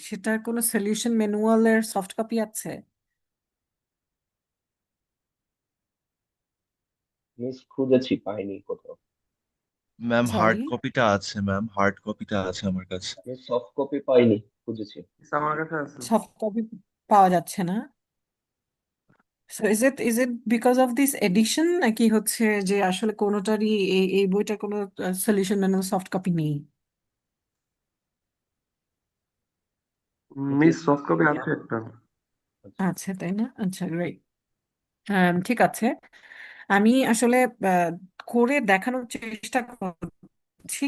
সেটার কোনো solution ম্যানুয়ালের soft copy আছে? মিস, খুঁজেছি, পাইনি কোথাও। ম্যাম হার্ড সরি, কপিটা আছে, ম্যাম হার্ড কপিটা আছে আমার কাছে। আমি সফট কপি পাইনি, খুঁজেছি। আমার কাছে আছে। সফট কপি পাওয়া যাচ্ছে না। So is it because of this edition, নাকি হচ্ছে যে আসলে কোনোটারই এই এই বইটার কোনো সলিউশন ম্যানুয়াল সফট কপি নেই? দেখি। মিস সফট কপি আছে একটা। আচ্ছা। আচ্ছা, তাই না? আচ্ছা, গ্রেট। ঠিক আছে। আমি আসলে আহ, করে দেখানোর চেষ্টা করছি,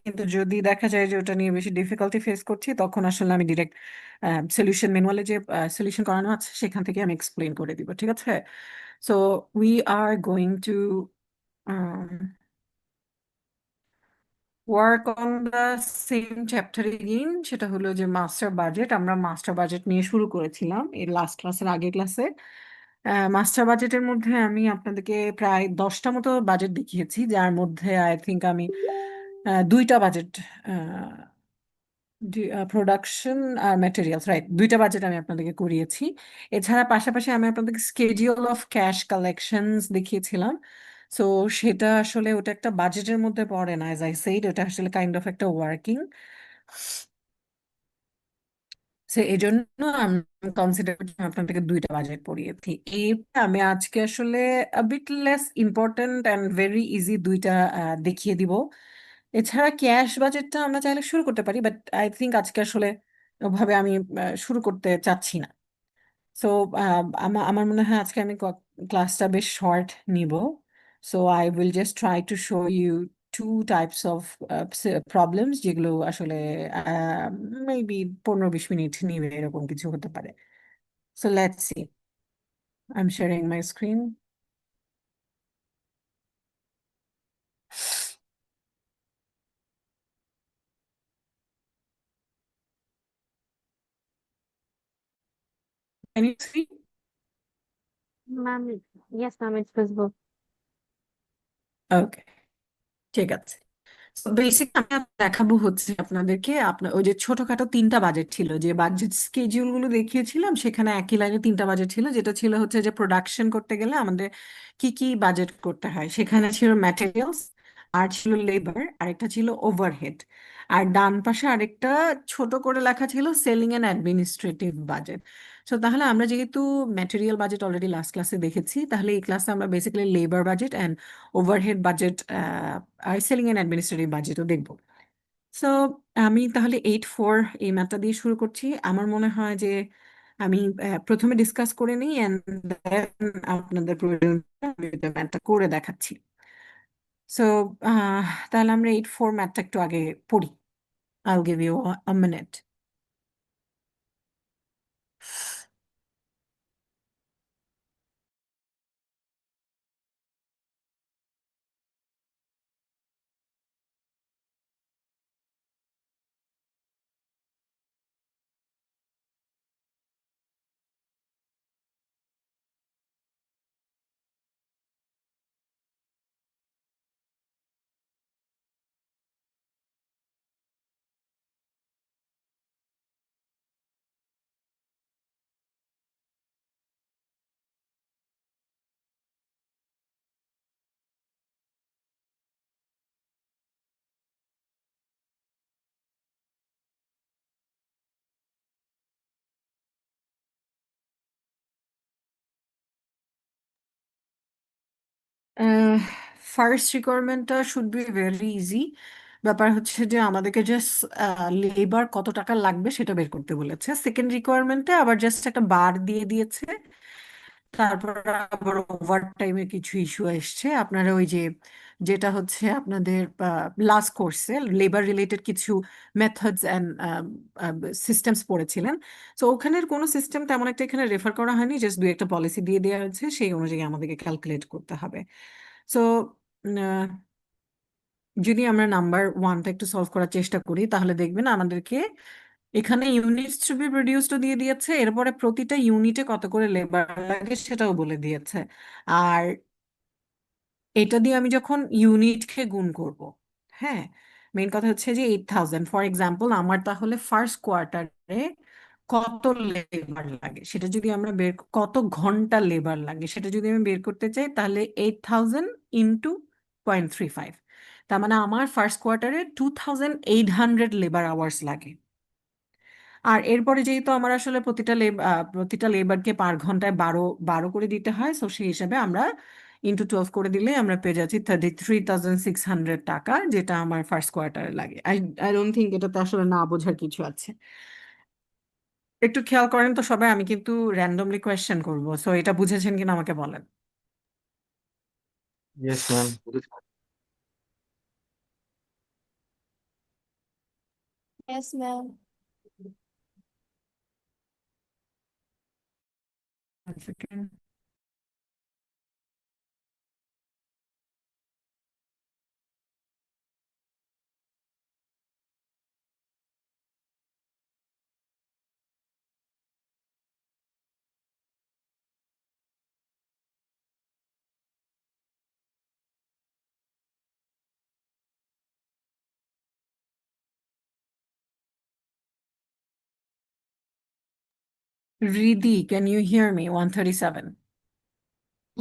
কিন্তু যদি দেখা যায় যে ওটা নিয়ে বেশি ডিফিকাল্টি ফেস করছি, তখন আসলে আমি ডিরেক্ট সলিউশন ম্যানুয়ালে যে সলিউশন করানো আছে সেখান থেকে আমি এক্সপ্লেন করে দিব, ঠিক আছে? So we are going to work on the same chapter again. সেটা হলো যে মাস্টার বাজেট। আমরা মাস্টার বাজেট নিয়ে শুরু করেছিলাম এই লাস্ট ক্লাসের আগের ক্লাসে। মাস্টার বাজেটের মধ্যে আমি আপনাদেরকে প্রায় 10টা মতো বাজেট দেখিয়েছি, যার মধ্যে আই থিঙ্ক আমি দুইটা বাজেট, প্রোডাকশন আর ম্যাটেরিয়ালস, রাইট, দুইটা বাজেট আমি আপনাদেরকে করিয়েছি। এছাড়া পাশাপাশি আমি আপনাদেরকে স্কেডিউল অফ ক্যাশ কালেকশনস দেখিয়েছিলাম। সো সেটা আসলে ওটা একটা বাজেটের মধ্যে পড়ে না, অ্যাজ আই সেইড, ওটা আসলে কাইন্ড অফ একটা ওয়ার্কিং। সো এই জন্য আমি কনসিডার করছি আমি আপনাদেরকে দুইটা বাজেট পড়িয়েছি। এইটা আমি আজকে আসলে bit less important and very easy দুইটা দেখিয়ে দিব। এছাড়া ক্যাশ বাজেটটা আমরা চাইলে শুরু করতে পারি, বাট আই থিঙ্ক আজকে আসলে ওভাবে আমি শুরু করতে চাচ্ছি না। সো আমার আমার মনে হয় আজকে আমি ক্লাসটা বেশ শর্ট নিব। So I will just try to show you two types of problems, যেগুলো আসলে মেবি 15-20 মিনিট নিবে, এরকম কিছু হতে পারে। So let's see, I am sharing my screen. Can you see? Ma'am, yes, ma'am, it's visible. ওকে, ঠিক আছে। বেসিক আমি দেখাবো হচ্ছে আপনাদেরকে, আপনার ওই যে ছোটখাটো তিনটা বাজেট ছিল, যে বাজেট স্কেজিউল গুলো দেখিয়েছিলাম, সেখানে একই লাইনে তিনটা বাজেট ছিল, যেটা ছিল হচ্ছে যে প্রোডাকশন করতে গেলে আমাদের কি কি বাজেট করতে হয়। সেখানে ছিল ম্যাটেরিয়ালস, আর ছিল লেবার, আরেকটা ছিল ওভারহেড, আর ডান পাশে আরেকটা ছোট করে লেখা ছিল selling and administrative budget. So তাহলে আমরা যেহেতু ম্যাটেরিয়াল বাজেট অলরেডি লাস্ট ক্লাসে দেখেছি, তাহলে এই ক্লাসে আমরা basically labour budget and overhead budget আর সেলিং অ্যান্ড অ্যাডমিনিস্ট্রেটিভ বাজেটও দেখবো। সো আমি তাহলে 8-4 এই ম্যাথটা দিয়ে শুরু করছি। আমার মনে হয় যে আমি প্রথমে ডিসকাস করে নিই, অ্যান্ড দেন আপনাদের প্রয়োজন ম্যাথটা করে দেখাচ্ছি। সো তাহলে আমরা 8-4 ম্যাথটা একটু আগে পড়ি। I'll give you a minute. First রিকোয়ারমেন্টটা শুড বি ভেরি ইজি। ব্যাপার হচ্ছে যে আমাদেরকে জাস্ট লেবার কত টাকা লাগবে সেটা বের করতে বলেছে। সেকেন্ড রিকোয়ারমেন্টে আবার জাস্ট একটা বার দিয়ে দিয়েছে। তারপর আবার ওভার টাইমের কিছু ইস্যু এসছে। আপনারা ওই যে যেটা হচ্ছে আপনাদের লাস্ট কোর্সে লেবার রিলেটেড কিছু মেথডস অ্যান্ড সিস্টেমস পড়েছিলেন। তো ওখানের কোনো সিস্টেম তেমন একটা এখানে রেফার করা হয়নি, জাস্ট দুই একটা পলিসি দিয়ে দেওয়া হয়েছে, সেই অনুযায়ী আমাদেরকে ক্যালকুলেট করতে হবে। সো যদি আমরা নাম্বার ওয়ানটা একটু সলভ করার চেষ্টা করি, তাহলে দেখবেন আমাদেরকে এখানে ইউনিটস টু বি প্রডিউসড দিয়ে দিয়েছে, এরপরে প্রতিটা ইউনিটে কত করে লেবার লাগে সেটাও বলে দিয়েছে। আর এটা দিয়ে আমি যখন ইউনিটকে গুণ করব, হ্যাঁ, মেইন কথা হচ্ছে যে 8,000 ফর এক্সাম্পল আমার তাহলে ফার্স্ট কোয়ার্টারে কত লেবার লাগে সেটা যদি আমরা কত ঘন্টা লেবার লাগে সেটা যদি আমি বের করতে চাই তাহলে 8,000 ইন্টু 0.35, তার মানে আমার ফার্স্ট কোয়ার্টারে 2,800 লেবার আওয়ার্স লাগে। আর এরপরে যেহেতু আমার আসলে প্রতিটা লেবারকে পার ঘন্টায় 12 করে দিতে হয়, সো সেই হিসাবে আমরা ইন্টু 12 করে দিলে আমরা পেয়ে যাচ্ছি 33,600 টাকা, যেটা আমার ফার্স্ট কোয়ার্টারে লাগে। আই আই ডোন্ট থিঙ্ক এটাতে আসলে না বোঝার কিছু আছে। একটু খেয়াল করেন তো সবাই, আমি কিন্তু র্যান্ডমলি কোয়েশ্চেন করবো, সো এটা বুঝেছেন কিনা আমাকে বলেন। Yes ma'am. Yes, ma'am. One second. Riddhi, can you hear me? 137.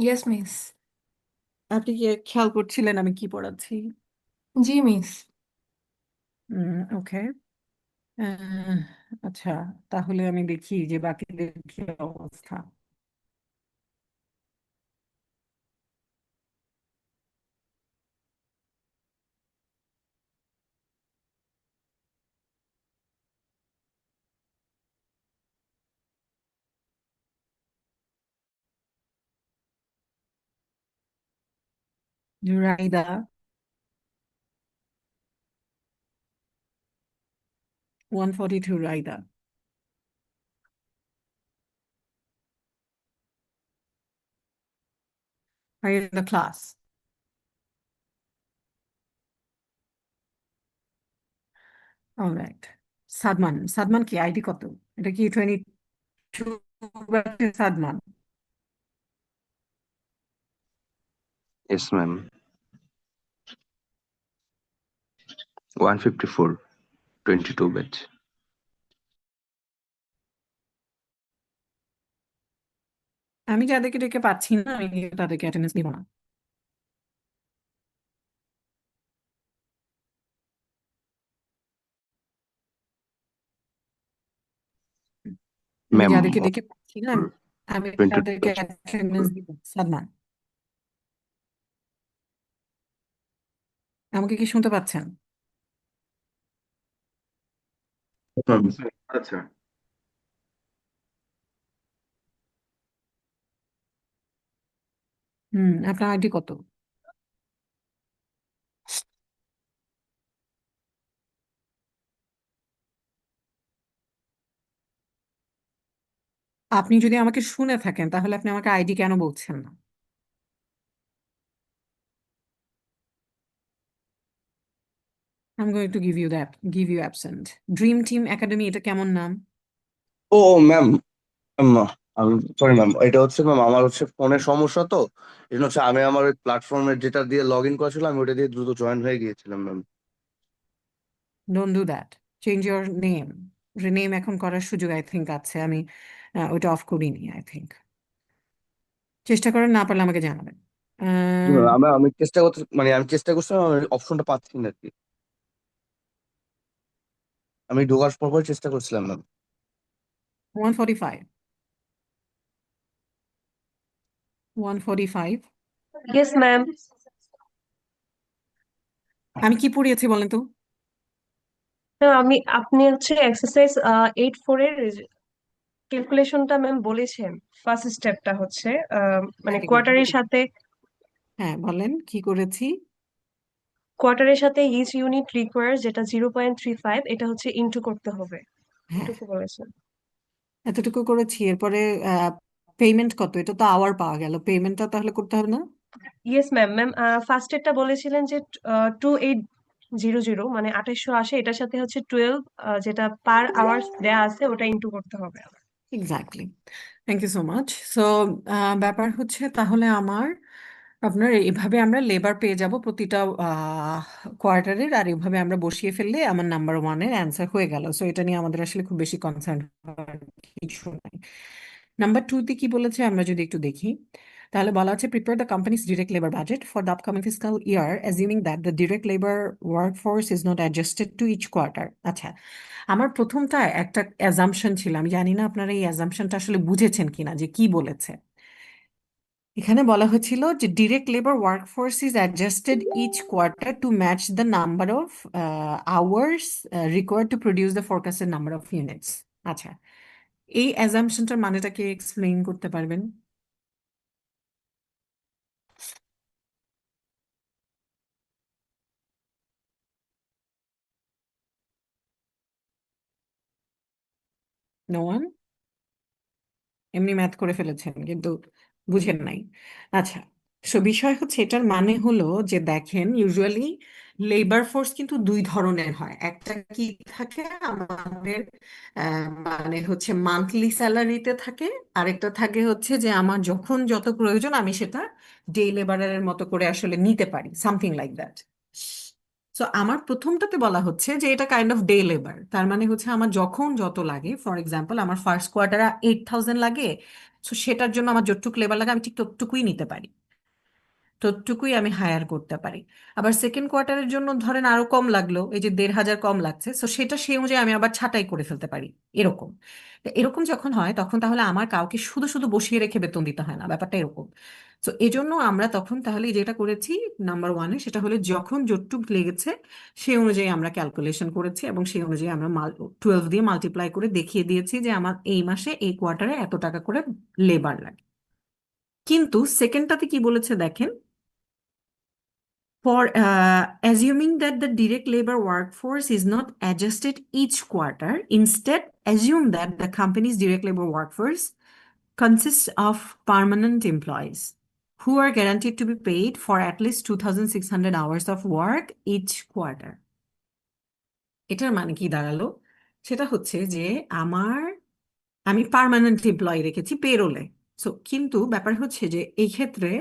Yes, miss. আপনি কি খেয়াল করছিলেন আমি কি পড়াচ্ছি? জি, মিস। ওকে। আচ্ছা, তাহলে আমি দেখি যে বাকিদের কি অবস্থা। Raida, 142, Raida. Are you in the class? All right. Sadman কি আইডি কত? এটা কি 22 ব্যাচের সাদমান? Yes, ma'am. 154, 22 batch. আমি যাদেরকে ডেকে পাচ্ছি না আমি কিন্তু তাদেরকে অ্যাটেন্ডেন্স দিব না। আমি Ma'am, যাদেরকে ডেকে পাচ্ছি না আমি 22 তাদেরকে batch. অ্যাটেন্ডেন্স দিব। সাদমান, আমাকে কি শুনতে পাচ্ছেন? আচ্ছা। আপনার আইডি কত? আপনি যদি আমাকে শুনে থাকেন তাহলে আপনি আমাকে আইডি কেন বলছেন না? I'm going to give you absent. Dream Team Academy, এটা কেমন নাম? ও ম্যাম, আমি সরি ম্যাম, এটা হচ্ছে ম্যাম আমার হচ্ছে ফোনের সমস্যা, তো এই জন্য হচ্ছে আমি আমার ওই প্ল্যাটফর্মের যেটা দিয়ে লগ ইন করেছিলাম আমি ওটা দিয়ে দ্রুত জয়েন হয়ে গিয়েছিলাম ma'am. Don't do that. Change your name. Rename এখন করার সুযোগ আই থিঙ্ক আছে, আমি ওইটা অফ করিনি আই থিঙ্ক। চেষ্টা করেন, না পারলে আমাকে জানাবেন। আমি চেষ্টা করতে মানে আমি চেষ্টা করছিলাম, আমি অপশনটা পাচ্ছি না আর কি। আমি ঢোকার পর চেষ্টা করছিলাম ম্যাম। 145. 145. Yes, ma'am. আমি কি পড়িয়েছি বলেন তো? আপনি হচ্ছে এক্সারসাইজ 8-4 এর ক্যালকুলেশনটা ম্যাম বলেছেন। ফার্স্ট স্টেপটা হচ্ছে মানে Very good. কোয়ার্টারের সাথে হ্যাঁ বলেন কি করেছি। ইচ ইউনিট রিকোয়ার যেটা 0.35 এটা হচ্ছে ইনটু করতে হবে, হ্যাঁ এটুকু বলেছেন। এতটুকু করেছি। এরপরে পেমেন্ট কত, এটা তো আওয়ার পাওয়া গেল, পেমেন্টটা তাহলে করতে হবে না? Yes ma'am. ফার্স্ট এরটা বলেছিলেন যে 2800 মানে 2880, এটার সাথে হচ্ছে 12 যেটা পার আওয়ার্স দেয়া আছে ওটা ইনটু করতে হবে। Exactly, thank you so much. So ব্যাপার হচ্ছে তাহলে আমার আপনার এভাবে আমরা লেবার পেয়ে যাব প্রতিটা কোয়ার্টারের, আর এভাবে আমরা বসিয়ে ফেললে আমার নাম্বার ওয়ানের অ্যান্সার হয়ে গেল। সো এটা নিয়ে আমাদের আসলে খুব বেশি কনসার্ন হওয়ার কিছু নাই। নাম্বার টুতে কি বলেছে আমরা যদি একটু দেখি, তাহলে বলা আছে prepare the company's direct labour budget for the upcoming fiscal year assuming that the direct labour workforce is not adjusted to each quarter. আচ্ছা, আমার প্রথমটা একটা অ্যাজাম্পশন ছিল, আমি জানি না আপনারা এই অ্যাজাম্পশনটা আসলে বুঝেছেন কিনা যে কি বলেছে। এখানে বলা হয়েছিল যে direct labour workforce is adjusted each quarter to match the number of hours required to produce the forecasted number of units. আচ্ছা, এই অ্যাজাম্পশনটার মানেটাকে এক্সপ্লেইন করতে পারবেন? No one? এমনি ম্যাথ করে ফেলেছেন কিন্তু বুঝেন নাই। আচ্ছা, সো বিষয় হচ্ছে এটার মানে হলো যে দেখেন ইউজুয়ালি লেবার ফোর্স কিন্তু দুই ধরনের হয়। একটা কি থাকে আমাদের মানে হচ্ছে মান্থলি স্যালারিতে থাকে, আরেকটা থাকে হচ্ছে যে আমার যখন যত প্রয়োজন আমি সেটা ডে লেবারের মতো করে আসলে নিতে পারি, সামথিং লাইক দ্যাট। সো আমার প্রথমটাতে বলা হচ্ছে যে এটা কাইন্ড অফ ডে লেবার, তার মানে হচ্ছে আমার যখন যত লাগে, ফর এক্সাম্পল আমার ফার্স্ট কোয়ার্টারে 8,000 লাগে, সো সেটার জন্য আমার যতটুকু লেবার লাগে আমি ঠিক ততটুকুই নিতে পারি, ততটুকুই আমি হায়ার করতে পারি। আবার সেকেন্ড কোয়ার্টারের জন্য ধরেন আরো কম লাগলো, এই যে 1,500 কম লাগছে, সো সেটা সেই অনুযায়ী আমি আবার ছাঁটাই করে ফেলতে পারি, এরকম। তো এরকম যখন হয় তখন তাহলে আমার কাউকে শুধু শুধু বসিয়ে রেখে বেতন দিতে হয় না, ব্যাপারটা এরকম। তো এজন্য আমরা তখন তাহলে যেটা করেছি নাম্বার ওয়ানে, সেটা হলো যখন যতটুকু লেগেছে সেই অনুযায়ী আমরা ক্যালকুলেশন করেছি এবং সেই অনুযায়ী আমরা 12 দিয়ে মাল্টিপ্লাই করে দেখিয়ে দিয়েছি যে আমার এই মাসে এই কোয়ার্টারে এত টাকা করে লেবার লাগে। কিন্তু সেকেন্ডটাতে কি বলেছে দেখেন, for assuming that the direct labor workforce is not adjusted each quarter, instead assume that the company's direct labor workforce consists of permanent employees who are guaranteed to be paid for at least 2,600 hours of work each quarter. এটার মানে কি দাঁড়ালো? সেটা হচ্ছে যে আমি permanent employee রেখেছি পেরোলে। So কিন্তু ব্যাপার হচ্ছে যে এই ক্ষেত্রে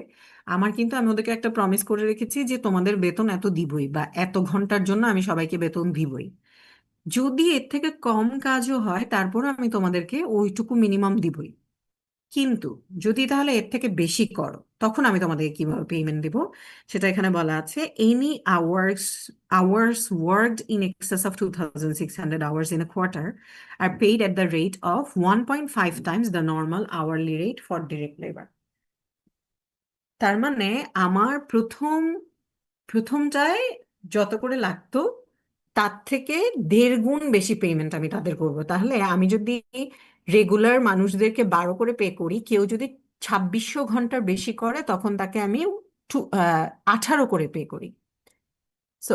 আমি ওদেরকে একটা প্রমিস করে রেখেছি যে তোমাদের বেতন এত দিবই, বা এত ঘন্টার জন্য আমি সবাইকে বেতন দিবই। যদি এর থেকে কম কাজও হয় তারপর আমি তোমাদেরকে ওইটুকু মিনিমাম দিবই। কিন্তু যদি তাহলে এর থেকে বেশি করো তখন আমি তোমাদেরকে কিভাবে পেমেন্ট দিব সেটা এখানে বলা আছে। Any hours worked in excess of 2,600 hours in a quarter are paid at the rate of 1.5 times the normal hourly rate for direct labor. তার মানে আমার প্রথমটায় যত করে লাগতো তার থেকে 1.5 গুণ বেশি পেমেন্ট আমি তাদের করব। তাহলে আমি যদি রেগুলার মানুষদেরকে 12 করে পে করি, কেউ যদি 2,600 ঘন্টার বেশি করে তখন তাকে আমি 18 করে পে করি। সো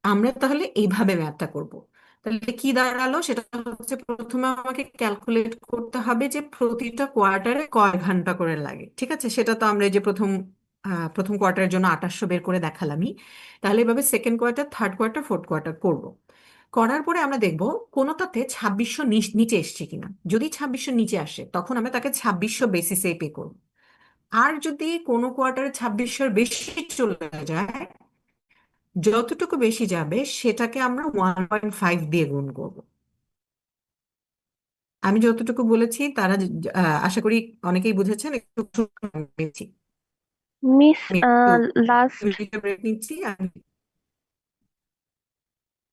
আমরা তাহলে এইভাবে ম্যাথটা করব। তাহলে কি দাঁড়ালো, সেটা হচ্ছে প্রথমে আমাকে ক্যালকুলেট করতে হবে যে প্রতিটা কোয়ার্টারে কয় ঘন্টা করে লাগে। ঠিক আছে, সেটা তো আমরা এই যে প্রথম কোয়ার্টারের জন্য 2800 বের করে দেখালামই। তাহলে এভাবে second quarter, third quarter, fourth quarter করব। করার পরে আমরা দেখব কোনোটাতে 2,600 নিচে এসছে কিনা। যদি 2,600 নিচে আসে তখন আমরা তাকে 2,600 বেসিসে পে করব। আর যদি কোনো কোয়ার্টারে 2,600 বেশি চলে যায়, যতটুকু বেশি যাবে সেটাকে আমরা 1.5 দিয়ে গুণ করব। আমি যতটুকু বলেছি তারা আশা করি অনেকেই বুঝেছেন। একটু নিচ্ছি, মিস আমি একটু লাস্ট ব্রেক নিচ্ছি।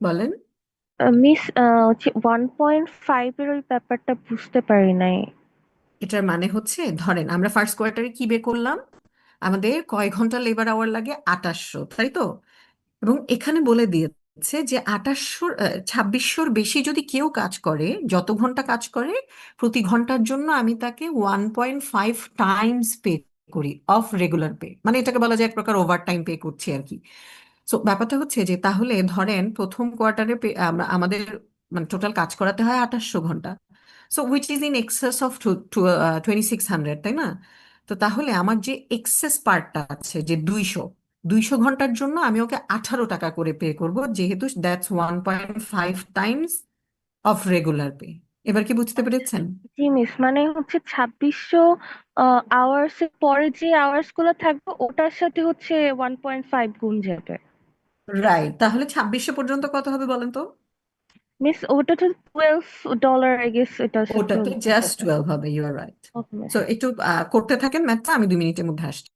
বলেন। মিস হচ্ছে 1.5 এর ওই ব্যাপারটা বুঝতে পারি নাই। এটার মানে হচ্ছে ধরেন আমরা ফার্স্ট কোয়ার্টারে কি বের করলাম, আমাদের কয় ঘন্টা লেবার আওয়ার লাগে 2800, তাই তো? এবং এখানে বলে দিয়েছে যে 2,600 বেশি যদি কেউ কাজ করে, যত ঘন্টা কাজ করে প্রতি ঘন্টার জন্য আমি তাকে 1.5 টাইমস পে করি অফ রেগুলার পে, মানে এটাকে বলা যায় এক প্রকার ওভার টাইম পে করছি আর কি। সো ব্যাপারটা হচ্ছে যে তাহলে ধরেন প্রথম কোয়ার্টারে আমাদের মানে টোটাল কাজ করাতে হয় 2,800 ঘন্টা, so which is in access of 2,600, তাই না? তো তাহলে আমার যে এক্সেস পার্টটা আছে যে 200 ঘন্টার জন্য আমি ওকে 18 টাকা করে পে করব, যেহেতু that's 1.5 Times of regular pay. এবার কি বুঝতে পেরেছেন? জি জি মিস, মানে হচ্ছে 2600 আওয়ার্স এর পরে যে আওয়ার্স গুলো থাকবে ওটার সাথে হচ্ছে 1.5 গুণ যাবে। রাইট, তাহলে 2600 পর্যন্ত কত হবে বলেন তো? মিস ওটা তো $12 আই গেস, এটার সাথে ওটাতে হচ্ছে জাস্ট হবে। 12 হবে, you are right. Okay miss. So একটু করতে থাকেন ম্যাথটা, আমি 2 মিনিটের মধ্যে আসছি।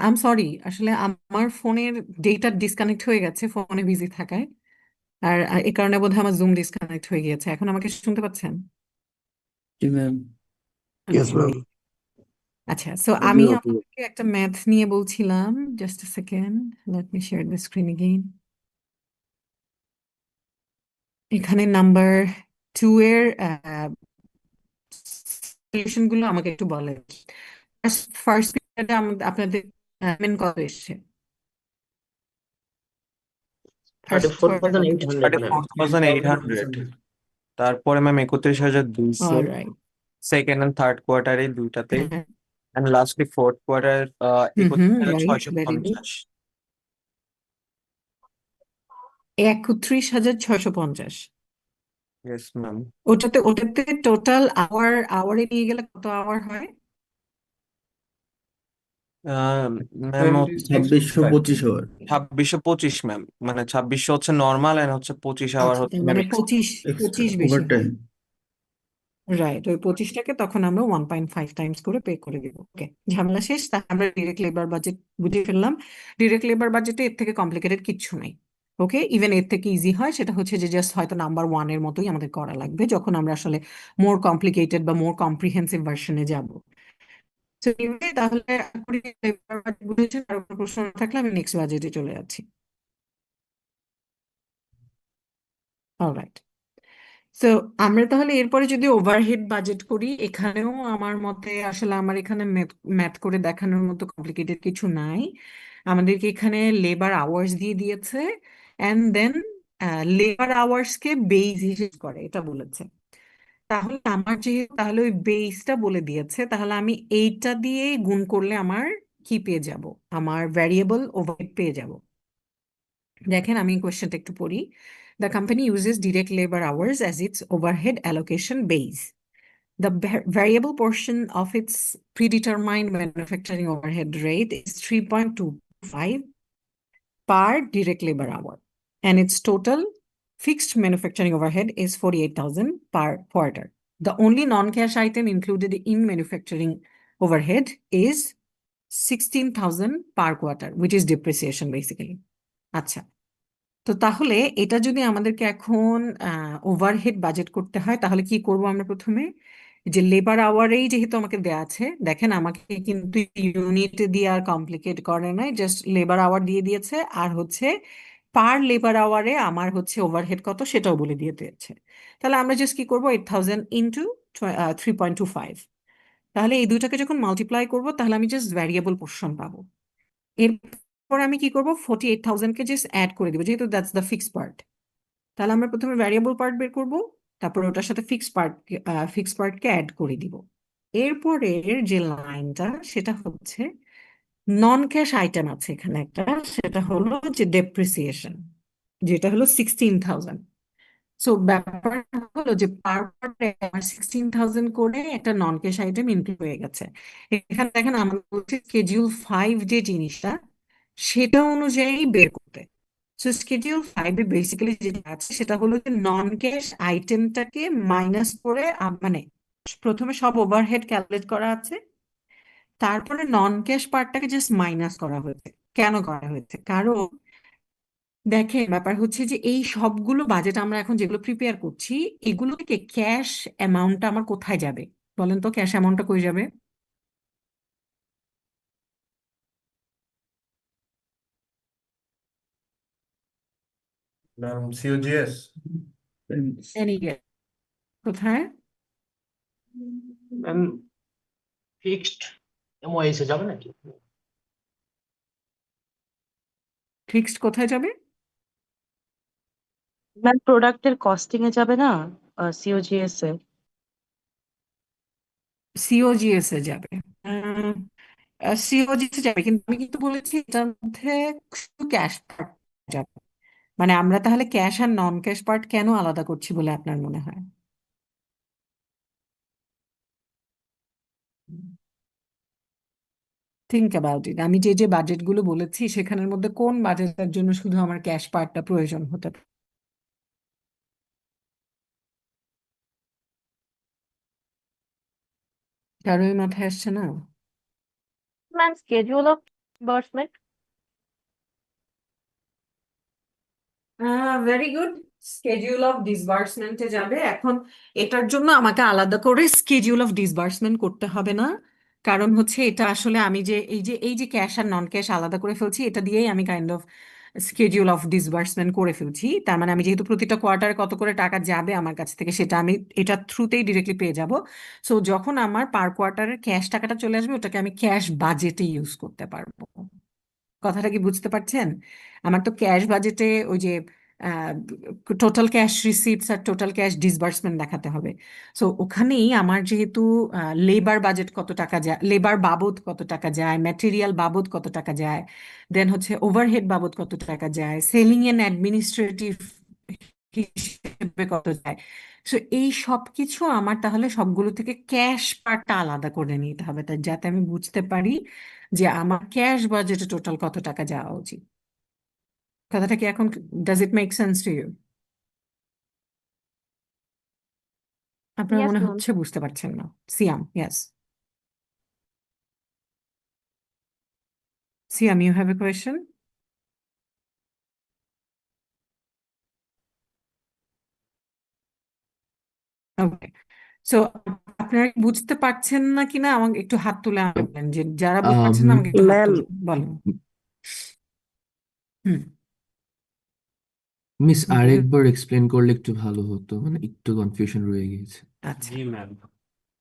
আম সরি, আসলে আমার ফোনের ডেটা ডিসকানেক্ট হয়ে গেছে ফোনে বিজি থাকায়। আর এই কারণে বোধহয় আমার জুম ডিসকানেক্ট হয়ে গিয়েছে। এখন আমাকে শুনতে পাচ্ছেন? জি ma'am. Yes Okay, ma'am. great. আচ্ছা, সো জি আমি ওকে। আপনাকে একটা ম্যাথ নিয়ে বলছিলাম। Just a second, let me share the screen again. এখানে নাম্বার 2 এর সলিউশন গুলো আমাকে একটু বলেন। ফার্স্ট পিরিয়ডে আপনাদের মেন কত এসছে? First 34,800 ma'am. 34,800। তারপরে ma'am 31,200 alright. Second and third কোয়ার্টারে দুইটাতে, হ্যাঁ, and lastly fourth quarter right, very good. 31,650। 31,650। Yes ma'am. ওটাতে টোটাল আওয়ারে নিয়ে গেলে কত আওয়ার হয়? ম্যাম হচ্ছে 2625 ছাব্বিশশো 25 ম্যাম, মানে 2600 হচ্ছে নর্মাল এন্ড হচ্ছে 25 আওয়ার আচ্ছা, হচ্ছে তার ম্যাম মানে এক্সট্রা। পঁচিশ এক্সট্রা পঁচিশ বেশি হয়। ওভারটাইম। রাইট, ওই 25টাকে তখন আমরা 1.5 টাইমস করে পে করে দিব। ওকে, ঝামেলা শেষ। তাহলে আমরা ডিরেক্ট লেবার বাজেট বুঝে ফেললাম। ডিরেক্ট লেবার বাজেটে এর থেকে কমপ্লিকেটেড কিচ্ছু নাই। ওকে, ইভেন এর থেকে ইজি হয়, সেটা হচ্ছে যে জাস্ট হয়তো নাম্বার ওয়ানের মতোই আমাদের করা লাগবে যখন আমরা আসলে মোর কমপ্লিকেটেড বা মোর কম্প্রিহেন্সিভ ভার্সনে যাব। তো anyway, তাহলে আশা করি labor budget বুঝেছেন। আর কোনো প্রশ্ন না থাকলে আমি নেক্সট বাজেটে চলে যাচ্ছি। অলরাইট, তো আমরা তাহলে এরপরে যদি ওভারহেড বাজেট করি, এখানেও আমার মতে আসলে আমার এখানে ম্যাথ করে দেখানোর মতো কমপ্লিকেটেড কিছু নাই। আমাদেরকে এখানে লেবার আওয়ার্স দিয়ে দিয়েছে, অ্যান্ড দেন লেবার আওয়ার্সকে বেস হিসেবে করে এটা বলেছে। তাহলে আমার যেহেতু তাহলে ওই বেসটা বলে দিয়েছে, তাহলে আমি এইটা দিয়ে গুণ করলে আমার কি পেয়ে যাব? আমার ভ্যারিয়েবল ওভারহেড পেয়ে যাব। দেখেন, আমি কোয়েশ্চেনটা একটু পড়ি। The company uses direct labor hours as its overhead allocation base. The variable portion of its predetermined manufacturing overhead rate is 3.25 per direct labor hour, and its total fixed manufacturing overhead is 48,000 per quarter. The only non-cash item included in manufacturing overhead is 16,000 per quarter, which is depreciation basically. আচ্ছা, তো তাহলে এটা যদি আমাদেরকে এখন overhead budget করতে হয়, তাহলে কি করব আমরা প্রথমে? যে লেবার আওয়ারেই যেহেতু আমাকে দেয়া আছে, দেখেন আমাকে কিন্তু ইউনিট দিয়ে আর কমপ্লিকেট করে নাই, জাস্ট লেবার আওয়ার দিয়ে দিয়েছে, আর হচ্ছে পার লেবার আওয়ারে আমার হচ্ছে ওভারহেড কত সেটাও বলে দিয়ে দিয়েছে। তাহলে আমরা জাস্ট কি করবো, 8,000 ইন্টু 3.25। তাহলে এই দুইটাকে যখন মাল্টিপ্লাই করব, তাহলে আমি জাস্ট ভ্যারিয়েবল পোর্শন পাবো। এরপর আমি কি করব, 48,000কে জাস্ট অ্যাড করে দিব, যেহেতু দ্যাটস দ্য ফিক্স পার্ট। তাহলে আমরা প্রথমে ভ্যারিয়েবল পার্ট বের করব, তারপর ওটার সাথে ফিক্স পার্টকে অ্যাড করে দিব। এরপরের যে লাইনটা সেটা হচ্ছে নন ক্যাশ আইটেম আছে এখানে একটা, সেটা হলো যে ডেপ্রিসিয়েশন, যেটা হলো 16,000। সো ব্যাপারটা হলো যে পার পার্টে আমার 16,000 করে একটা নন ক্যাশ আইটেম ইনক্লুড হয়ে গেছে। এখানে দেখেন আমরা বলছি Schedule 5 যে জিনিসটা, সেটা অনুযায়ী বের করতে। সো Schedule 5-এ বেসিক্যালি যেটা আছে সেটা হলো যে নন ক্যাশ আইটেমটাকে মাইনাস করে মানে প্রথমে সব ওভারহেড ক্যালকুলেট করা আছে, তারপরে নন ক্যাশ পার্টটাকে জাস্ট মাইনাস করা হয়েছে। কেন করা হয়েছে? কারণ দেখেন, ব্যাপার হচ্ছে যে এই সবগুলো বাজেট আমরা এখন যেগুলো প্রিপেয়ার করছি, এগুলো থেকে ক্যাশ অ্যামাউন্টটা আমার কোথায় যাবে? বলেন তো, ক্যাশ অ্যামাউন্টটা কই যাবে? Ma'am COGS. Any guess? কোথায়? ম্যাম ফিক্সড এমওআইএস এ যাবে নাকি? ফিক্সড কোথায় যাবে? ম্যাম প্রোডাক্টের কস্টিং এ যাবে না, সিওজিএস এ। সিওজিএস এ যাবে। সিওজিএস এ যাবে, কিন্তু আমি কিন্তু বলেছি এটার মধ্যে শুধু ক্যাশ পার্ট যাবে। মানে আমরা তাহলে ক্যাশ আর নন ক্যাশ পার্ট কেন আলাদা করছি বলে আপনার মনে হয়? Think about it. আমি যে যে বাজেটগুলো বলেছি সেখানের মধ্যে কোন বাজেটের জন্য শুধু আমার ক্যাশ পার্টটা প্রয়োজন হতে পারে? কারোই মাথায় আসছে না? Ma'am schedule of disbursement. Very good, schedule of ডিসবার্সমেন্টে যাবে। এখন এটার জন্য আমাকে আলাদা করে স্কেডিউল অফ ডিসবার্সমেন্ট করতে হবে না, কারণ হচ্ছে এটা আসলে আমি যে এই যে ক্যাশ আর নন ক্যাশ আলাদা করে ফেলছি, এটা দিয়েই আমি kind of schedule of disbursement করে ফেলছি। তার মানে আমি যেহেতু প্রতিটা কোয়ার্টারে কত করে টাকা যাবে আমার কাছ থেকে, সেটা আমি এটা থ্রুতেই ডিরেক্টলি পেয়ে যাব। সো যখন আমার পার কোয়ার্টারের ক্যাশ টাকাটা চলে আসবে, ওটাকে আমি ক্যাশ বাজেটে ইউজ করতে পারবো। কথাটা কি বুঝতে পারছেন? আমার তো ক্যাশ বাজেটে ওই যে টোটাল ক্যাশ রিসিপ্টস আর টোটাল ক্যাশ ডিসবার্সমেন্ট দেখাতে হবে। সো ওখানেই আমার যেহেতু লেবার বাজেট কত টাকা যায়, লেবার বাবদ কত টাকা যায়, ম্যাটেরিয়াল বাবদ কত টাকা যায়, দেন হচ্ছে ওভারহেড বাবদ কত টাকা যায়, সেলিং এন্ড অ্যাডমিনিস্ট্রেটিভ হিসেবে কত যায়। সো এই সব কিছু আমার তাহলে সবগুলো থেকে ক্যাশ পার্টটা আলাদা করে নিতে হবে, তাই যাতে আমি বুঝতে পারি যে আমার ক্যাশ বাজেটে টোটাল কত টাকা যাওয়া উচিত। কথাটা কি এখন, does it make sense to you? আপনার ইয়েস মনে ম্যাম। হচ্ছে বুঝতে পারছেন না। Siam, yes. Siam, you have a question? Okay, so আপনারা কি বুঝতে পারছেন না কিনা আমাকে একটু হাত তুলে আমাকে বলেন, যে যারা বুঝতে পারছেন না আমাকে একটু হাত ম্যাম তুলে বলেন। হুম। মিস হুম, আরেকবার এক্সপ্লেন করলে একটু ভালো হতো, মানে একটু কনফিউশন রয়ে গিয়েছে। আচ্ছা, জি ম্যাম।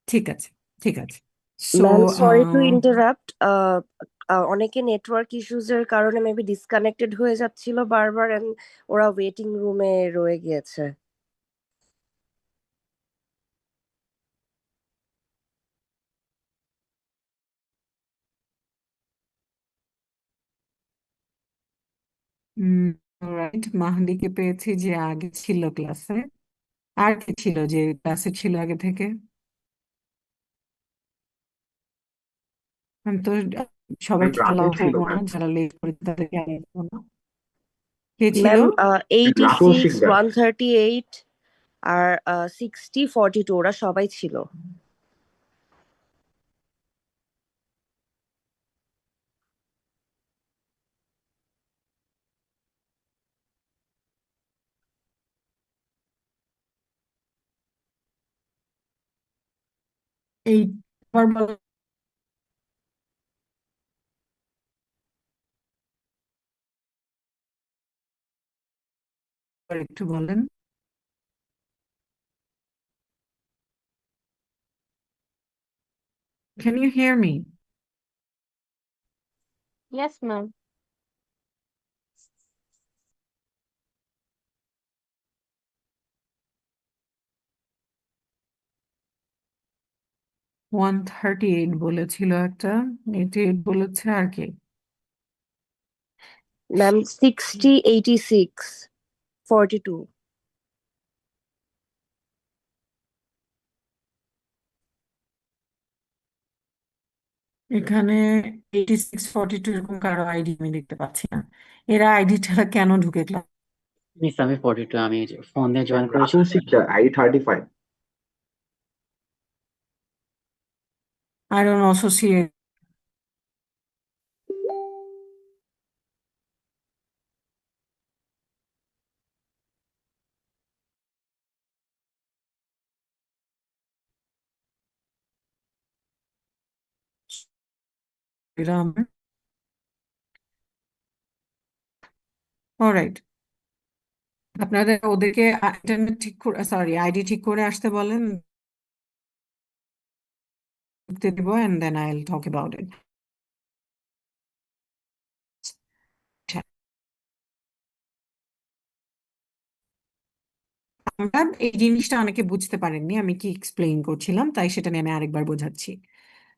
ঠিক আছে, ঠিক আছে। So ma'am sorry to interrupt, অনেকে নেটওয়ার্ক ইস্যুস এর কারণে মেবি ডিসকানেক্টেড হয়ে যাচ্ছিল বারবার and ওরা ওয়েটিং রুমে রয়ে গিয়েছে। রাইট, মাহদিকে পেয়েছি যে আগে ছিল ক্লাসে। আর কি ছিল যে ক্লাসে ছিল আগে থেকে? আমি তো সবাইকে রাতুল অ্যালাউ ছিল করবো না, ম্যাম। যারা লেট করে তাদেরকে অ্যালাউ করবো না। কে ছিল? ম্যাম 86 শিকদার। 138 আর 60 42 ওরা সবাই ছিল। এই আবার বলো, একটু বলেন। Can you hear me? Yes ma'am. 138 বলেছিল একটা, 88 বলেছে, আর কি? ম্যাম 60 86 42। এখানে 86 42 এরকম কারো আইডি আমি দেখতে পাচ্ছি না। এরা আইডি ছাড়া কেন ঢুকে ক্লাস? মিস আমি 42, আমি ফোন দিয়ে জয়েন করেছি। Ratul Shikdar I35। I don't associate. Alright, আপনাদের ওদেরকে ইন্টারনেট ঠিক করে, সরি, আইডি ঠিক করে আসতে বলেন, ঢুকতে দিব, and then I'll talk about it. আমরা এই জিনিসটা অনেকে বুঝতে পারেননি, আমি কি এক্সপ্লেইন করছিলাম, তাই সেটা নিয়ে আমি আরেকবার বোঝাচ্ছি।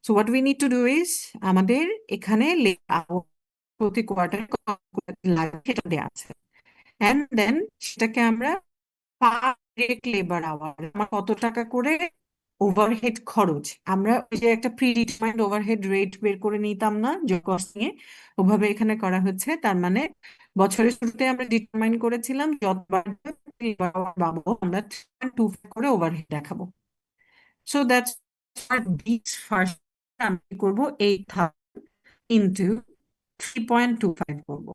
So what we need to do is, আমাদের এখানে প্রতি কোয়ার্টারে লাগে সেটা দেওয়া আছে, অ্যান্ড দেন সেটাকে আমরা পার ডিরেক্ট লেবার আওয়ার, আমার কত টাকা করে ওভারহেড খরচ, আমরা ওই যে একটা প্রিডিটারমাইন্ড ওভারহেড রেট বের করে নিতাম না যে কস্ট নিয়ে, ওভাবে এখানে করা হচ্ছে। তার মানে বছরের শুরুতে আমরা ডিটারমাইন করেছিলাম যতবার পাবো আমরা 3.25 করে ওভারহেড দেখাবো। সো দ্যাটস দিস ফার্স্ট আমি কি করবো, 8,000 ইন্টু 3.25 করবো।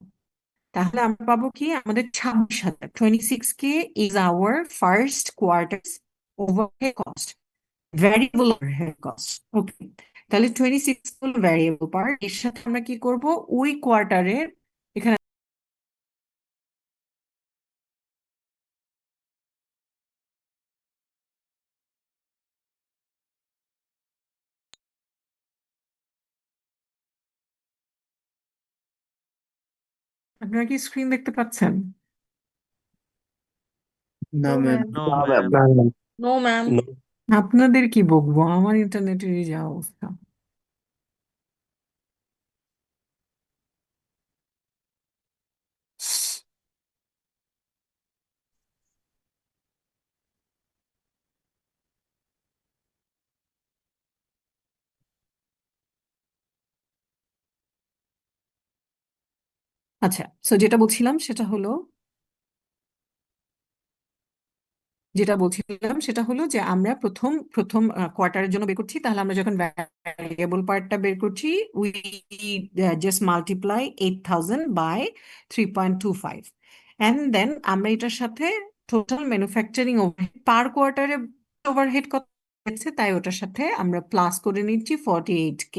তাহলে আমরা পাবো কি, আমাদের 26,000, 26K is our first quarter overhead cost, variable overhead cost. Okay, তাহলে 26 হলো ভ্যারিয়েবল পার্ট। এর সাথে আমরা কি করব, ওই কোয়ার্টারের এখানে আপনারা কি স্ক্রিন দেখতে পাচ্ছেন? না নো ম্যাম। ম্যাম। নো না ম্যাম। ম্যাম। No ma'am. আপনাদের কি বকবো, আমার ইন্টারনেটেরই যা অবস্থা। আচ্ছা, সো যেটা বলছিলাম সেটা হলো যে আমরা প্রথম প্রথম কোয়ার্টারের জন্য বের করছি, তাহলে আমরা যখন ভ্যারিয়েবল পার্টটা বের করছি we just multiply 8,000 by 3.25, and then আমরা এটার সাথে টোটাল ম্যানুফ্যাকচারিং ওভারহেড পার কোয়ার্টারে ওভারহেড কত হয়েছে তাই ওটার সাথে আমরা প্লাস করে নিচ্ছি 48K।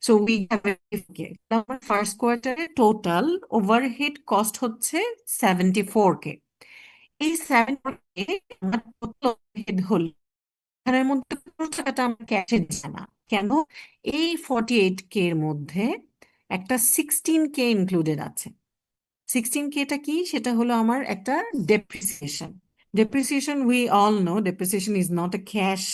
সো উই হ্যাভ কে আমার ফার্স্ট কোয়ার্টারে টোটাল ওভারহেড কস্ট হচ্ছে 74K। এই 7K আমার টোটাল ওভারহেড হলো, এখানের মধ্যে পুরো টাকাটা আমার ক্যাশে যায় না কেন? এই 48K এর মধ্যে একটা 16K ইনক্লুডেড আছে। 16K-টা কি? সেটা হলো আমার একটা depreciation. Depreciation, we all know depreciation is not a cash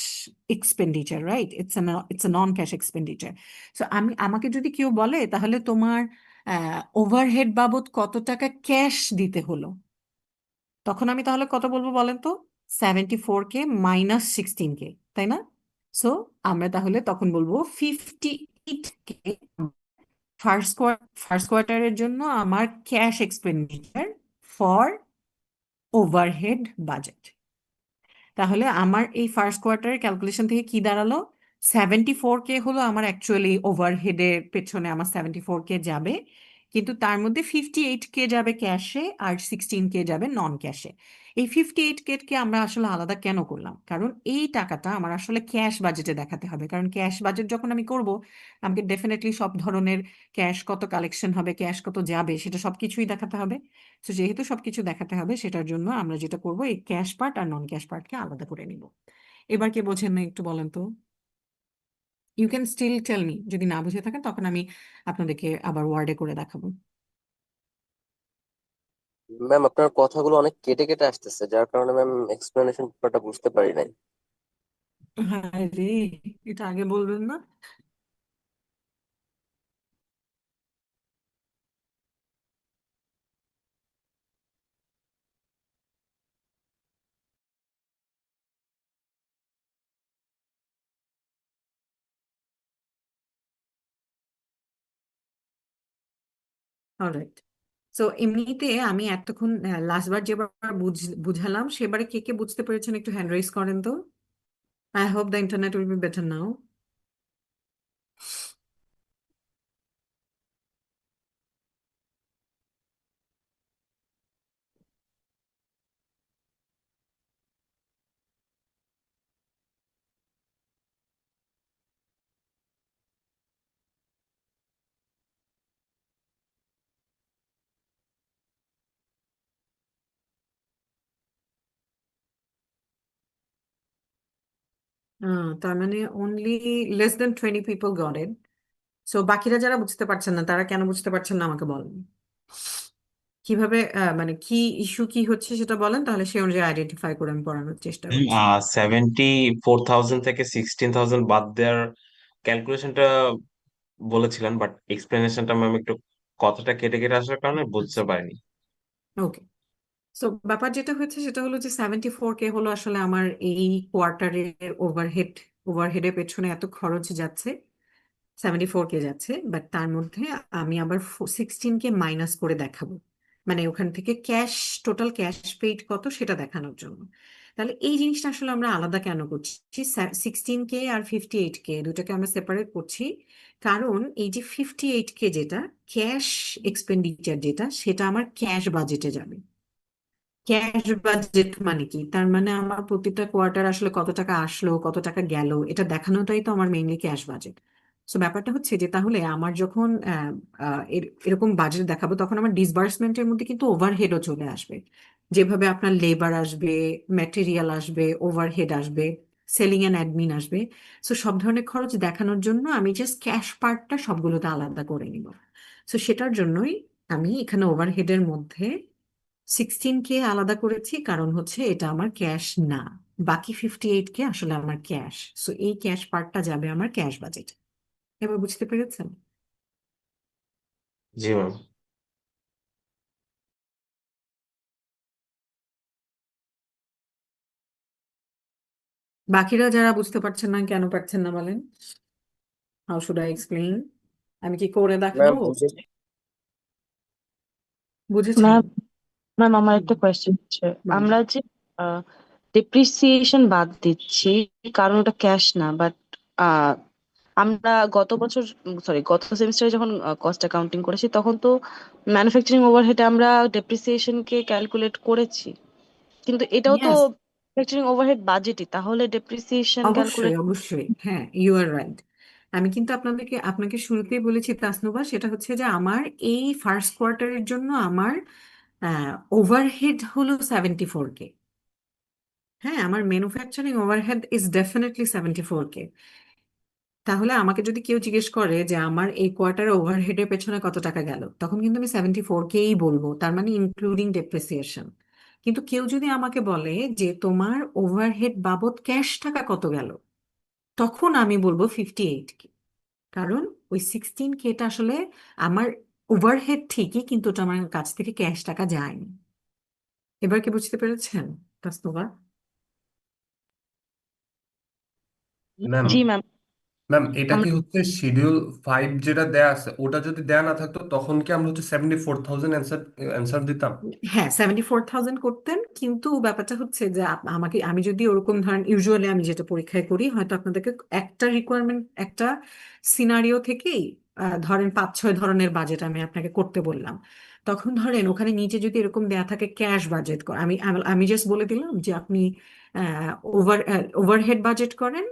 expenditure, right? It's a non-cash expenditure. So আমাকে যদি কেউ বলে তাহলে তোমার ওভারহেড বাবদ কত টাকা ক্যাশ দিতে হলো, তখন আমি তাহলে কত বলবো বলেন তো? 74K মাইনাস 16K, তাই না? সো আমরা তাহলে তখন বলবো 58K ফার্স্ট কোয়ার্টারের জন্য আমার cash expenditure for overhead budget. তাহলে আমার এই ফার্স্ট কোয়ার্টারের ক্যালকুলেশন থেকে কি দাঁড়ালো? 74K হলো আমার অ্যাকচুয়ালি ওভারহেডের পেছনে আমার 74K যাবে, কিন্তু তার মধ্যে 58K যাবে ক্যাশে আর 16K যাবে নন ক্যাশে। এই 58K আমরা আসলে আলাদা কেন করলাম? কারণ এই টাকাটা আমার আসলে ক্যাশ বাজেটে দেখাতে হবে, কারণ ক্যাশ বাজেট যখন আমি করব আমাকে ডেফিনেটলি সব ধরনের ক্যাশ কত কালেকশন হবে, ক্যাশ কত যাবে, সেটা সবকিছুই দেখাতে হবে। তো যেহেতু সবকিছু দেখাতে হবে সেটার জন্য আমরা যেটা করব এই ক্যাশ পার্ট আর নন ক্যাশ পার্টকে আলাদা করে নিব। এবার কে বোঝেন না একটু বলেন তো? You can still tell me, যদি না বুঝে থাকেন তখন আমি আপনাদেরকে আবার ওয়ার্ডে করে দেখাবো। ম্যাম আপনার কথাগুলো অনেক কেটে কেটে আসতেছে, যার কারণে ম্যাম এক্সপ্লেনেশন পুরোটা বুঝতে পারি নাই। হ্যাঁ রে, এটা আগে বলবেন না? অলরাইট, সো এমনিতে আমি এতক্ষণ লাস্টবার যেবার বুঝালাম সেবারে কে কে বুঝতে পেরেছেন একটু হ্যান্ড রেজ করেন তো। I hope the internet will be better now. তার মানে only less than 20 people got it. So বাকিরা যারা বুঝতে পারছেন না তারা কেন বুঝতে পারছেন না আমাকে বলেন। কিভাবে মানে কি ইস্যু কি হচ্ছে সেটা বলেন, তাহলে সেই অনুযায়ী আইডেন্টিফাই করে আমি পড়ানোর চেষ্টা করছি। 74,000 থেকে 16,000 বাদ দেওয়ার ক্যালকুলেশনটা বলেছিলেন, বাট এক্সপ্লেনেশনটা ম্যাম একটু কথাটা কেটে কেটে আসার কারণে বুঝতে পারিনি। ওকে, সো ব্যাপার যেটা হচ্ছে সেটা হলো যে 74K হলো আসলে আমার এই কোয়ার্টারের ওভারহেডের পেছনে এত খরচ যাচ্ছে, 74K যাচ্ছে, বাট তার মধ্যে আমি আবার 16K মাইনাস করে দেখাবো, মানে ওখান থেকে টোটাল ক্যাশ পেইড কত সেটা দেখানোর জন্য। তাহলে এই জিনিসটা আসলে আমরা আলাদা কেন করছি? 16K আর 58K দুটাকে আমরা সেপারেট করছি, কারণ এই যে 58K যেটা ক্যাশ এক্সপেন্ডিচার যেটা সেটা আমার ক্যাশ বাজেটে যাবে। ক্যাশ বাজেট মানে কি? তার মানে আমার প্রতিটা কোয়ার্টার আসলে কত টাকা আসলো কত টাকা গেল এটা দেখানোটাই তো আমার মেইনলি ক্যাশ বাজেট। সো ব্যাপারটা হচ্ছে যে তাহলে আমার যখন এরকম বাজেট দেখাবো তখন আমার ডিসবার্সমেন্টের মধ্যে কিন্তু ওভারহেডও চলে আসবে, যেভাবে আপনার লেবার আসবে, ম্যাটেরিয়াল আসবে, ওভারহেড আসবে, সেলিং অ্যান্ড অ্যাডমিন আসবে। সো সব ধরনের খরচ দেখানোর জন্য আমি জাস্ট ক্যাশ পার্টটা সবগুলোতে আলাদা করে নিব। সো সেটার জন্যই আমি এখানে ওভারহেডের মধ্যে 16K আলাদা করেছি, কারণ হচ্ছে এটা আমার ক্যাশ না, বাকি 58K আসলে আমার ক্যাশ। সো এই ক্যাশ পার্টটা যাবে আমার ক্যাশ বাজেট। এবার বুঝতে পেরেছেন? জি ম্যাম। বাকিরা যারা বুঝতে পারছেন না কেন পারছেন না বলেন? How should I explain? আমি কি করে ম্যাম দেখাবো? বুঝেছি। বুঝেছেন? ম্যাম ম্যাম আমার একটা কোয়েশ্চেন হচ্ছে বলেন। আমরা যে ডেপ্রিসিয়েশন বাদ দিচ্ছি কারণ ওটা ক্যাশ না বাট আমরা গত বছর গত সেমিস্টারে যখন কস্ট অ্যাকাউন্টিং করেছি তখন তো ম্যানুফ্যাকচারিং ওভারহেডে আমরা ডেপ্রিসিয়েশন কে ক্যালকুলেট করেছি কিন্তু এটাও তো ইয়েস, ম্যানুফ্যাকচারিং ওভারহেড বাজেটই তাহলে ডেপ্রিসিয়েশন অবশ্যই ক্যালকুলেট অবশ্যই, হ্যাঁ, ইউ আর রাইট। আমি কিন্তু আপনাকে শুরুতেই বলেছি তাসনুবা, সেটা হচ্ছে যে আমার এই ফার্স্ট কোয়ার্টারের জন্য আমার ওভারহেড হলো 74K। হ্যাঁ, আমার manufacturing overhead is definitely 74K। তাহলে আমাকে যদি কেউ জিজ্ঞেস করে যে আমার এই কোয়ার্টার ওভারহেডের পেছনে কত টাকা গেল, তখন কিন্তু আমি 74Kই বলবো, তার মানে ইনক্লুডিং ডেপ্রিসিয়েশন। কিন্তু কেউ যদি আমাকে বলে যে তোমার ওভারহেড বাবদ ক্যাশ টাকা কত গেল, তখন আমি বলবো 58K। কারণ ওই 16Kটা আসলে আমার ওভারহেড ঠিকই, কিন্তু ওটা আমার কাছ থেকে ক্যাশ টাকা যায়নি। এবার কি বুঝতে পেরেছেন তাসনুবা? ম্যাম জি ম্যাম ম্যাম এটা কি আমরা হচ্ছে শিডিউল 5 যেটা দেয়া আছে ওটা যদি দেয়া না থাকতো তখন কি আমরা হচ্ছে 74,000 অ্যান্সার দিতাম? হ্যাঁ, 74,000 করতেন, কিন্তু ব্যাপারটা হচ্ছে যে আমি যদি ওরকম ধরেন, ইউজুয়ালি আমি যেটা পরীক্ষায় করি, হয়তো আপনাদেরকে একটা রিকোয়ারমেন্ট, একটা সিনারিও থেকেই ধরেন 5-6 ধরনের বাজেট আমি আপনাকে করতে বললাম। তখন ধরেন ওখানে নিচে যদি এরকম দেয়া থাকে ক্যাশ বাজেট, আমি আমি জাস্ট বলে দিলাম যে আপনি ওভারহেড বাজেট করেন,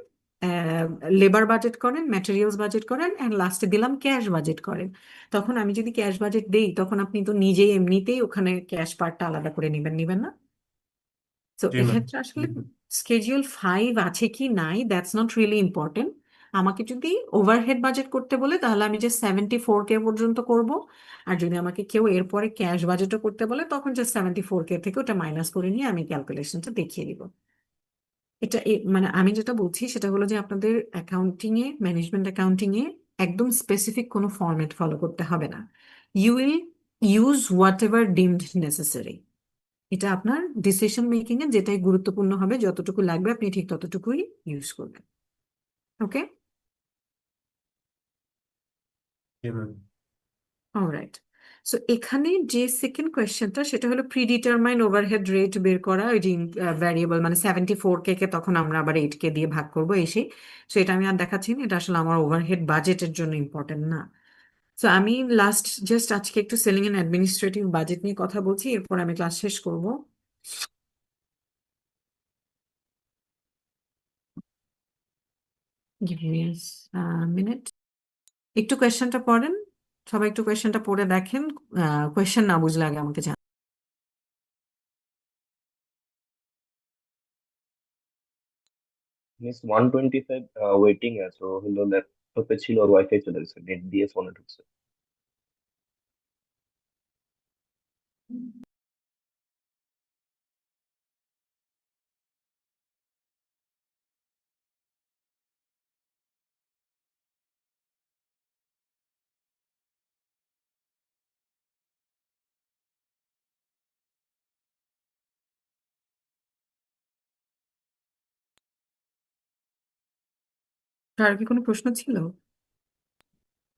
লেবার বাজেট করেন, ম্যাটেরিয়ালস বাজেট করেন, অ্যান্ড লাস্টে দিলাম ক্যাশ বাজেট করেন। তখন আমি যদি ক্যাশ বাজেট দেই, তখন আপনি তো নিজেই এমনিতেই ওখানে ক্যাশ পার্টটা আলাদা করে নেবেন না? তো জি ম্যাম। এক্ষেত্রে আসলে স্কেডিউল 5 আছে কি নাই, দ্যাটস নট রিয়েলি ইম্পর্টেন্ট। আমাকে যদি ওভারহেড বাজেট করতে বলে, তাহলে আমি যে 74K পর্যন্ত করব। আর যদি আমাকে কেউ এরপরে ক্যাশ বাজেটও করতে বলে, তখন যে 74K থেকে ওটা মাইনাস করে নিয়ে আমি ক্যালকুলেশনটা দেখিয়ে দিব। এটা মানে আমি যেটা বলছি সেটা হলো যে আপনাদের অ্যাকাউন্টিং এ, ম্যানেজমেন্ট অ্যাকাউন্টিং এ একদম স্পেসিফিক কোনো ফরম্যাট ফলো করতে হবে না। You will use whatever deemed necessary. এটা আপনার ডিসিশন মেকিং এ যেটাই গুরুত্বপূর্ণ হবে, যতটুকু লাগবে আপনি ঠিক ততটুকুই ইউজ করবেন। ওকে, জি ম্যাম। অলরাইট। সো এখানে যে সেকেন্ড কোয়েশ্চেনটা, সেটা হলো প্রিডিটারমাইন ওভারহেড রেট বের করা, ওই যে ভ্যারিয়েবল মানে 74K কে তখন আমরা আবার 8K দিয়ে ভাগ করবো এসে। সো এটা আমি আর দেখাচ্ছি না, এটা আসলে আমার ওভারহেড বাজেটের জন্য ইম্পর্টেন্ট না। তো আমি লাস্ট জাস্ট আজকে একটু সেলিং এন্ড অ্যাডমিনিস্ট্রেটিভ বাজেট নিয়ে কথা বলছি, এরপর আমি ক্লাস শেষ করব। Give me minute. একটু কোয়েশ্চেনটা পড়েন, সবাই একটু কোয়েশ্চেনটা পড়ে দেখেন। কোয়েশ্চেন না বুঝলে আগে আমাকে জানান। মিস 125 ওয়েটিং আছে, ও হলো ল্যাপটপে ছিল, ওর ওয়াইফাই চলে গেছে, নেট দিয়ে ফোনে ঢুকছে। আর কি কোনো প্রশ্ন ছিল?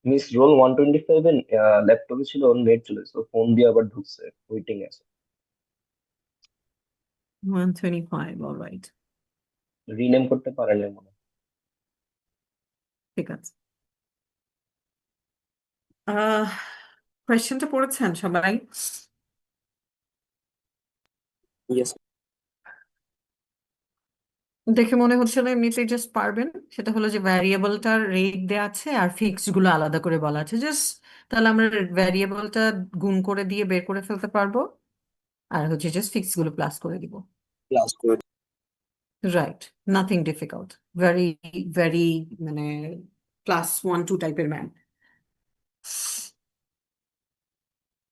মিস রোল 125 এ ল্যাপটপে ছিল, ওর নেট চলে গেছে, ও ফোন দিয়ে আবার ঢুকছে, ওয়েটিং আছে। 125, অলরাইট, রিনেম করতে পারেন না মনে হয়। ঠিক আছে। কোয়েশ্চেনটা পড়েছেন সবাই? ইয়েস। দেখে মনে হচ্ছে না এমনিতেই জাস্ট পারবেন। সেটা হলো যে ভ্যারিয়েবলটার রেট দেওয়া আছে আর ফিক্সড গুলো আলাদা করে বলা আছে, জাস্ট তাহলে আমরা ভ্যারিয়েবলটা গুণ করে দিয়ে বের করে ফেলতে পারবো, আর হচ্ছে জাস্ট ফিক্স গুলো প্লাস করে দিব। ক্লাস করে right, nothing difficult, very very মানে ক্লাস 1-2 টাইপের ম্যাথ।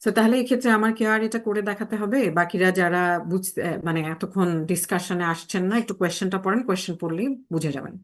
তো তাহলে এক্ষেত্রে আমার কি আর এটা করে দেখাতে হবে? বাকিরা যারা বুঝতে মানে এতক্ষণ ডিসকাশনে আসছেন না, একটু কোয়েশ্চেনটা পড়েন, কোয়েশ্চেন পড়লেই বুঝে যাবেন।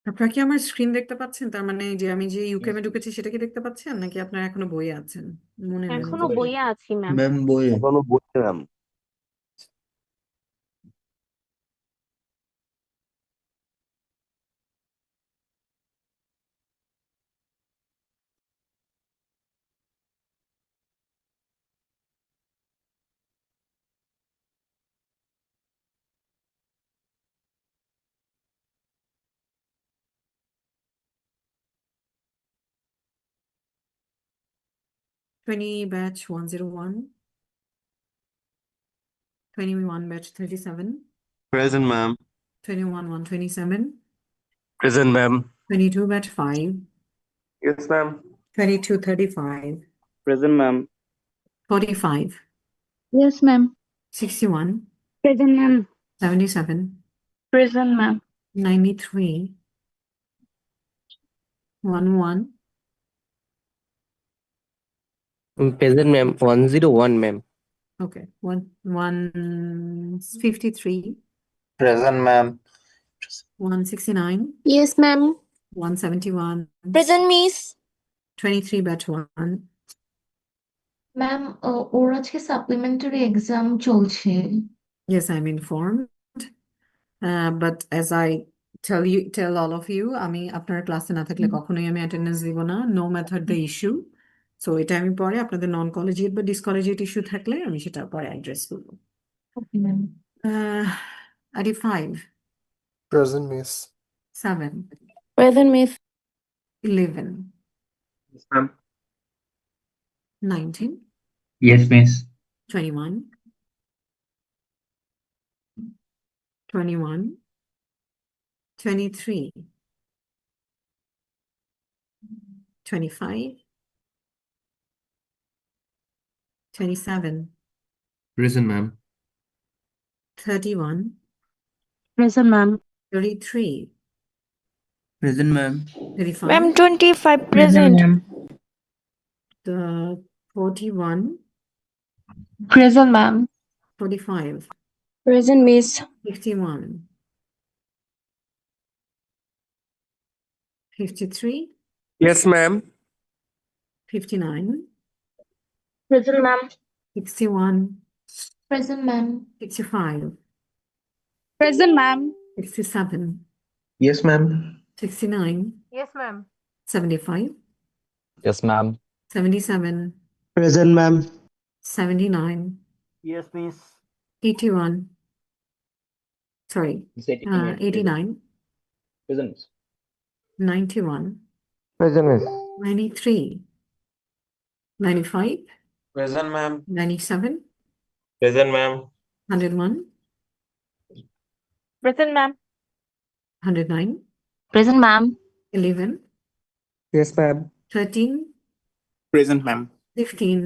আপনারা কি আমার স্ক্রিন দেখতে পাচ্ছেন? তার মানে যে আমি যে ইউকেমে ঢুকেছি সেটা কি দেখতে পাচ্ছেন, নাকি আপনারা এখনো বইয়ে আছেন? মনে নেই এখনো নিজের। বইয়ে আছি ম্যাম। ম্যাম বইয়ে এখনো বলছে ma'am. Twenty batch 101, 21 batch 37, present ma'am. 21 127, present ma'am. 22 batch 5, yes ma'am. 22 35, present ma'am. 45, Yes, ma'am. 61, Present, ma'am. 77, Present, ma'am. 93, 11, present ma'am 101 ma'am. okay, 153, present ma'am. 169, Yes, ma'am. 171, Present, miss. 23 batch 1, ma'am ওর আজকে supplementary exam চলছে। yes, I'm informed. But as I tell all of you, আমি আপনার ক্লাসে না থাকলে কখনোই আমি অ্যাটেন্ডেন্স দিব না, no method the issue. So এটা আমি পরে আপনাদের নন কলেজিয়েট বা ডিসকলেজিয়েট ইস্যু থাকলে আমি সেটা পরে অ্যাড্রেস করবো। Okay ma'am. 85, Present, miss. 7, Present, miss. 11, Yes, ma'am. 19, Yes, miss. 21, 21, 23, 25, 27, present ma'am. 31, Present, ma'am. 33, present ma'am. 35, ma'am 25 Present, present. ma'am. the 41, Present, ma'am. 45, Present, miss. 51, 53, Yes, ma'am. 59, Present, ma'am. 61, Present, ma'am. 65, Present, ma'am. 67, Yes, ma'am. 69, Yes, ma'am. 75, Yes, ma'am. 77, Present, ma'am. 79, Yes, miss. 81, sorry, Miss 89, present. 89, Present. 91, Present, miss. 93, 95, present ma'am. 97, present ma'am. 101, Present, ma'am. 109, Present, ma'am. 11, Yes, ma'am. 13, Present, ma'am. 15,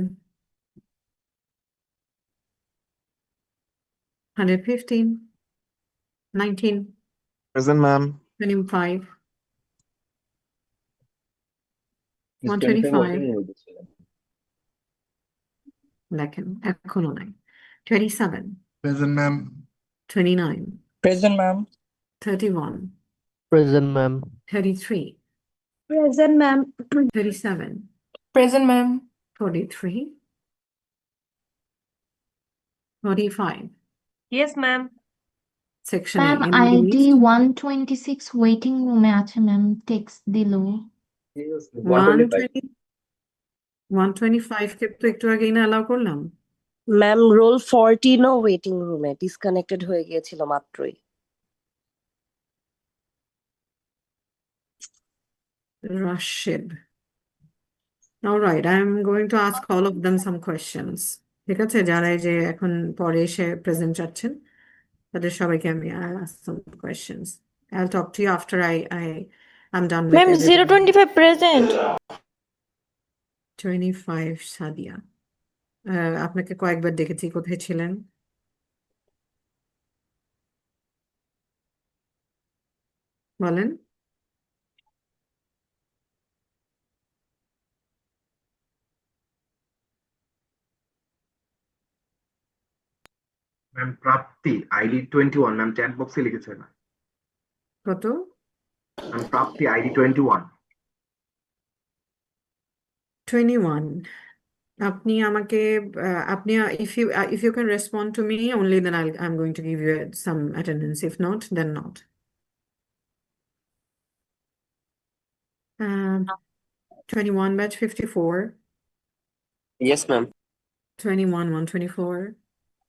115, 19, Present, ma'am. 25, Miss 25 125, working with this. দেখেন এখনো নাই, 27, Present, ma'am. 29, Present, ma'am. 31, Present, ma'am. 33, Present, ma'am. 37, Present, ma'am. 43, 45, Yes, ma'am. Section ma'am এ ID 126 waiting রুমে আছে ma'am, text দিল। 125. 125 কে তো একটু আগেই না অ্যালাউ করলাম। ম্যাম রোল 14ও ওয়েটিং রুমে ডিসকানেক্টেড হয়ে গিয়েছিল মাত্রই। Rashid. All right, I'm going to ask all of them some questions. ঠিক আছে, যারা এই যে এখন পরে এসে প্রেজেন্ট যাচ্ছেন তাদের সবাইকে আমি I'll ask some questions. I'll talk to you after I'm done with ma'am everything. 025 present. 25 Sadia. আপনাকে কয়েকবার দেখেছি, কোথায় ছিলেন? বলেন। ম্যাম প্রাপ্তি আইডি 21 ম্যাম চ্যাট বক্সে লিখেছে না। কত? and Prapti ID 21. 21 আপনি আমাকে আপনি if you can respond to me only then I'm going to give you some attendance if not then not 21 batch 54 Yes, ma'am. 21 124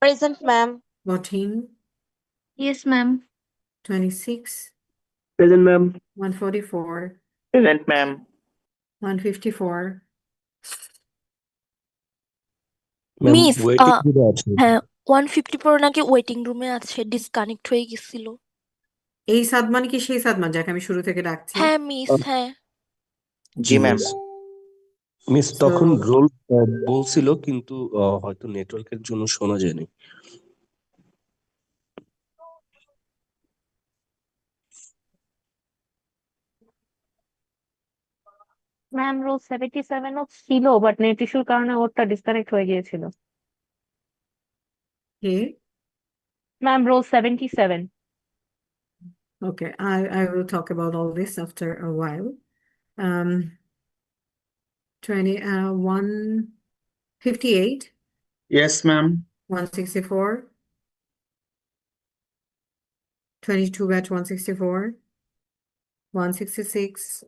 Present, ma'am. 14 Yes, ma'am. 26 Present, ma'am. 144 Present, ma'am. 154 ma'am miss waiting রুমে আছে হ্যাঁ 154 নাকি waiting রুমে আছে disconnect হয়ে গেছিল এই সাদমান কি সেই সাদমান যাকে আমি শুরু থেকে ডাকছি হ্যাঁ মিস হ্যাঁ জি ম্যাম মিস So, তখন রোল বলছিল কিন্তু হয়তো নেটওয়ার্কের জন্য শোনা যায়নি ম্যাম রোল 77 ও ছিল বাট নেট ইস্যুর কারণে ওরটা ডিসকানেক্ট হয়ে গিয়েছিল কে ma'am roll 77 Okay, I will talk about all this after a while. 158, Yes, ma'am. 164, 22 batch 164, 166,